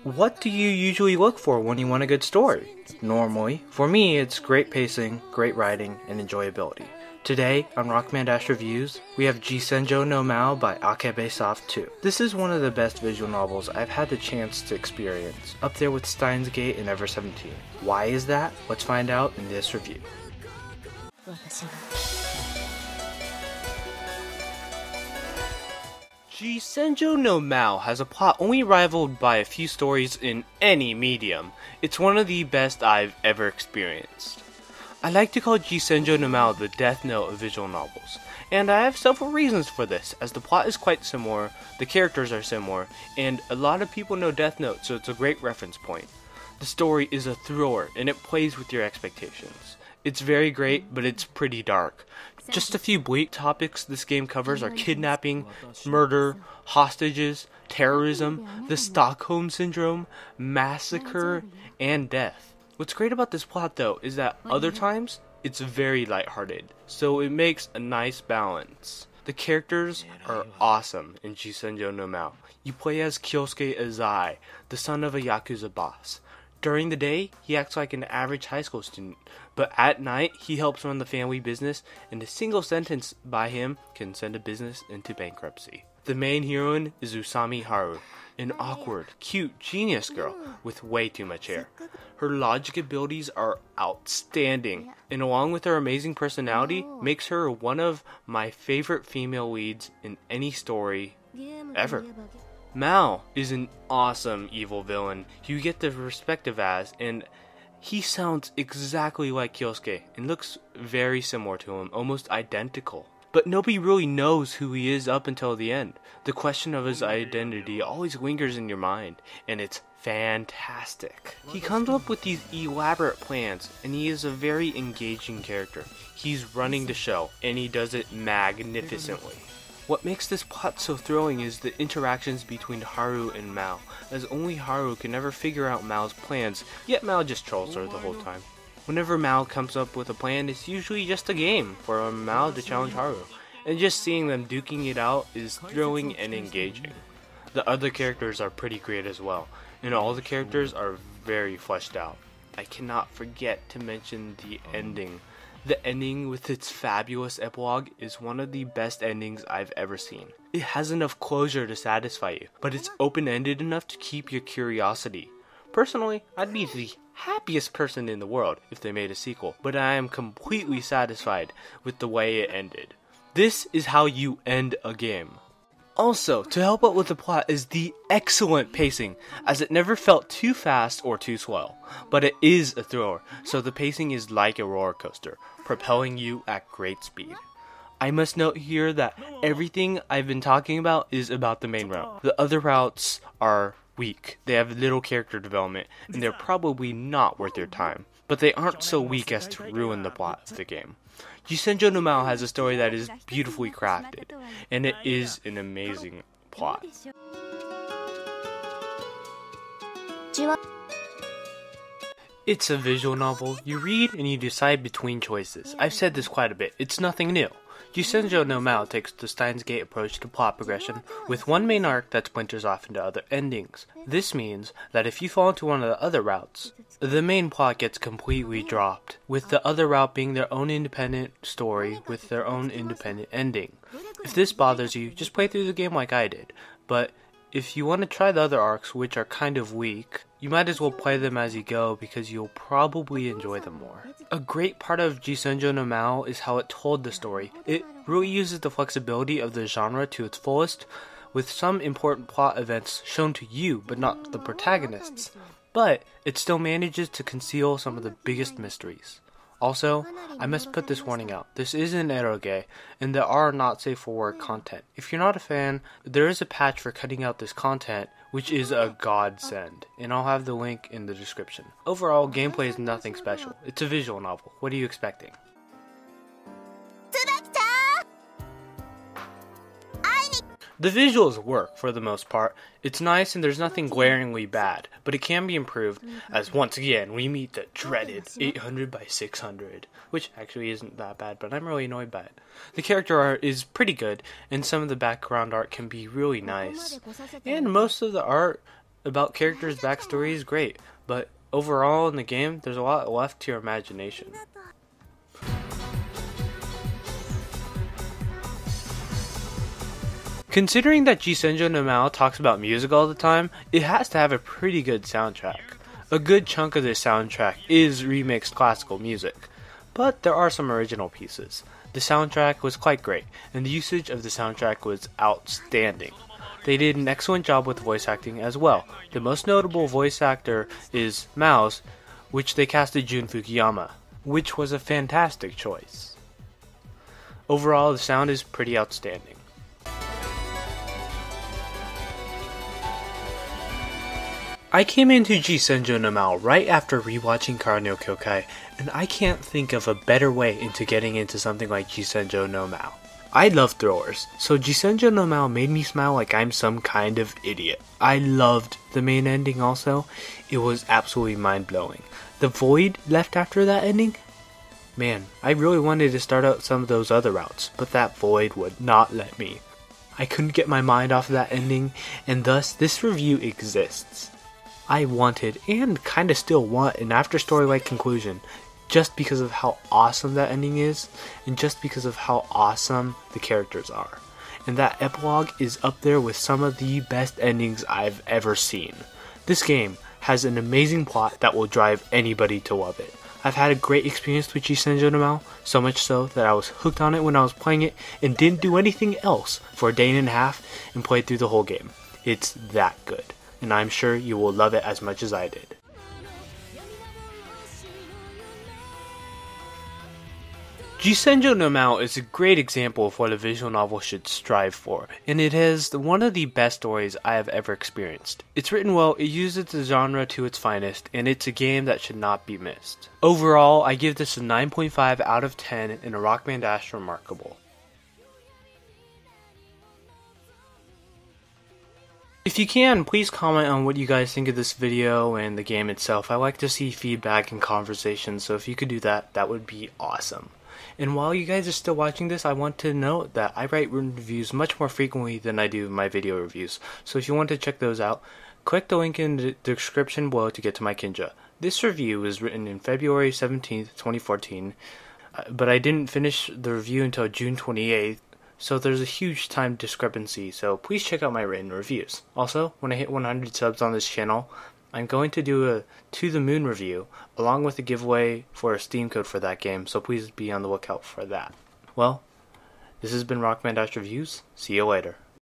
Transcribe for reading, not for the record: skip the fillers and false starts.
What do you usually look for when you want a good story? Normally, for me, it's great pacing, great writing, and enjoyability. Today, on Rockmandash Reviews, we have G-Senjou no Maou by Akabeisoft 2. This is one of the best visual novels I've had the chance to experience, up there with Steins and Ever 17. Why is that? Let's find out in this review. G-Senjou no Maou has a plot only rivaled by a few stories in any medium. It's one of the best I've ever experienced. I like to call G-Senjou no Maou the Death Note of visual novels, and I have several reasons for this, as the plot is quite similar, the characters are similar, and a lot of people know Death Note, so it's a great reference point. The story is a thriller, and it plays with your expectations. It's very great, but it's pretty dark. Just a few bleak topics this game covers are kidnapping, murder, hostages, terrorism, the Stockholm Syndrome, massacre, and death. What's great about this plot though is that other times it's very lighthearted, so it makes a nice balance. The characters are awesome in G-Senjou no Maou. You play as Kyosuke Azai, the son of a Yakuza boss. During the day, he acts like an average high school student, but at night, he helps run the family business, and a single sentence by him can send a business into bankruptcy. The main heroine is Usami Haru, an awkward, cute, genius girl with way too much hair. Her logic abilities are outstanding, and along with her amazing personality, makes her one of my favorite female leads in any story ever. Maou is an awesome evil villain you get the perspective as, and he sounds exactly like Kyosuke and looks very similar to him, almost identical. But nobody really knows who he is up until the end. The question of his identity always lingers in your mind, and it's fantastic. He comes up with these elaborate plans, and he is a very engaging character. He's running the show, and he does it magnificently. What makes this plot so thrilling is the interactions between Haru and Maou, as only Haru can ever figure out Mao's plans, yet Maou just trolls her the whole time. Whenever Maou comes up with a plan, it's usually just a game for Maou to challenge Haru, and just seeing them duking it out is thrilling and engaging. The other characters are pretty great as well, and all the characters are very fleshed out. I cannot forget to mention the ending. The ending with its fabulous epilogue is one of the best endings I've ever seen. It has enough closure to satisfy you, but it's open-ended enough to keep your curiosity. Personally, I'd be the happiest person in the world if they made a sequel, but I am completely satisfied with the way it ended. This is how you end a game. Also, to help out with the plot is the excellent pacing, as it never felt too fast or too slow. But it is a thriller, so the pacing is like a roller coaster, propelling you at great speed. I must note here that everything I've been talking about is about the main route. The other routes are weak, they have little character development, and they're probably not worth your time. But they aren't so weak as to ruin the plot of the game. G-Senjou no Maou has a story that is beautifully crafted, and it is an amazing plot. It's a visual novel. You read and you decide between choices. I've said this quite a bit. It's nothing new. G-Senjou no Maou takes the Steins approach to plot progression, with one main arc that splinters off into other endings. This means that if you fall into one of the other routes, the main plot gets completely dropped, with the other route being their own independent story with their own independent ending. If this bothers you, just play through the game like I did, but if you want to try the other arcs, which are kind of weak, you might as well play them as you go because you'll probably enjoy them more. A great part of G-Senjou no Maou is how it told the story. It really uses the flexibility of the genre to its fullest, with some important plot events shown to you but not the protagonists. But it still manages to conceal some of the biggest mysteries. Also, I must put this warning out. This is an eroge, and there are not safe for work content. If you're not a fan, there is a patch for cutting out this content, which is a godsend, and I'll have the link in the description. Overall, gameplay is nothing special. It's a visual novel. What are you expecting? The visuals work for the most part. It's nice and there's nothing glaringly bad, but it can be improved as once again we meet the dreaded 800 by 600, which actually isn't that bad, but I'm really annoyed by it. The character art is pretty good and some of the background art can be really nice. And most of the art about characters' backstory is great, but overall in the game there's a lot left to your imagination. Considering that G-Senjou no Maou talks about music all the time, it has to have a pretty good soundtrack. A good chunk of this soundtrack is remixed classical music, but there are some original pieces. The soundtrack was quite great, and the usage of the soundtrack was outstanding. They did an excellent job with voice acting as well. The most notable voice actor is Mao's, which they casted Jun Fukuyama, which was a fantastic choice. Overall, the sound is pretty outstanding. I came into G-Senjou no Maou right after rewatching Kara no Kyokai, and I can't think of a better way into getting into something like G-Senjou no Maou. I love thrillers, so G-Senjou no Maou made me smile like I'm some kind of idiot. I loved the main ending also. It was absolutely mind-blowing. The void left after that ending? Man, I really wanted to start out some of those other routes, but that void would not let me. I couldn't get my mind off of that ending, and thus this review exists. I wanted, and kinda still want, an after-story-like conclusion, just because of how awesome that ending is, and just because of how awesome the characters are. And that epilogue is up there with some of the best endings I've ever seen. This game has an amazing plot that will drive anybody to love it. I've had a great experience with G-Senjou no Maou, so much so that I was hooked on it when I was playing it, and didn't do anything else for a day and a half, and played through the whole game. It's that good, and I'm sure you will love it as much as I did. G-Senjou no Maou is a great example of what a visual novel should strive for, and it is one of the best stories I have ever experienced. It's written well, it uses the genre to its finest, and it's a game that should not be missed. Overall, I give this a 9.5 out of 10 and a Rockmandash Remarkable. If you can, please comment on what you guys think of this video and the game itself. I like to see feedback and conversation, so if you could do that, that would be awesome. And while you guys are still watching this, I want to note that I write written reviews much more frequently than I do my video reviews. So if you want to check those out, click the link in the description below to get to my Kinja. This review was written in February 17th, 2014, but I didn't finish the review until June 28th. So there's a huge time discrepancy, so please check out my written reviews. Also, when I hit 100 subs on this channel, I'm going to do a To the Moon review, along with a giveaway for a Steam code for that game, so please be on the lookout for that. Well, this has been Rockmandash Reviews. See you later.